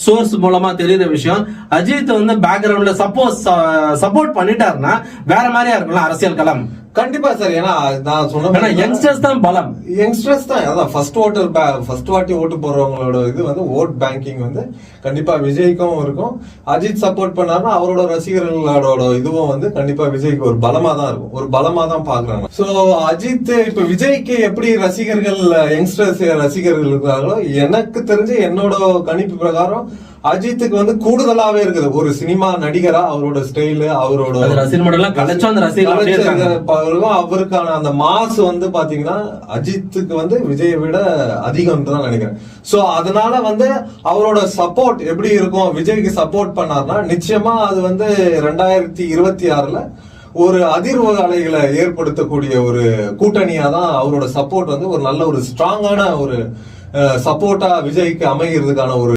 Source மூலமா தெரியுற விஷயம். அஜித் வந்து பேக்ரவுண்ட்ல சப்போர்ட் பண்ணிட்டாருன்னா வேற மாதிரியா இருக்கும்ல அரசியல் களம். கண்டிப்பா சார். ஏன்னா நான் சொன்ன யங்ஸ்டர்ஸ் தான் பலம். யங்ஸ்டர்ஸ் தான் அதான் ஃபர்ஸ்ட் வாட்டி ஓட்டு போடுறவங்களோட இது வந்து ஓட் பேங்கிங் வந்து கண்டிப்பா விஜய்க்கும் இருக்கும். அஜித் சப்போர்ட் பண்ணாருன்னா அவரோட ரசிகர்களோட இதுவும் வந்து கண்டிப்பா விஜய்க்கு ஒரு பலமா தான் இருக்கும், ஒரு பலமா தான் பாக்குறாங்க. சோ அஜித் இப்ப விஜய்க்கு எப்படி ரசிகர்கள் யங்ஸ்டர்ஸ் ரசிகர்கள் இருக்காங்களோ எனக்கு தெரிஞ்சு என்னோட கணிப்பு பிரகாரம் அஜித்துக்கு வந்து கூடுதலாவே இருக்குது. ஒரு சினிமா நடிகரா அவரோட ஸ்டைலு அவரோட அவருக்கான அந்த மாஸ் வந்து பாத்தீங்கன்னா அஜித்துக்கு வந்து விஜயை விட அதிகம் தான் நினைக்கிறேன். சோ அதனால வந்து அவரோட சப்போர்ட் எப்படி இருக்கும், விஜய்க்கு சப்போர்ட் பண்ணார்னா நிச்சயமா அது வந்து 2026 ஒரு அதிர்வு அலைகளை ஏற்படுத்தக்கூடிய ஒரு கூட்டணியா தான் அவரோட சப்போர்ட் வந்து ஒரு நல்ல ஒரு ஸ்ட்ராங்கான ஒரு சப்போர்ட்டா விஜய்க்கு அமைகிறதுக்கான ஒரு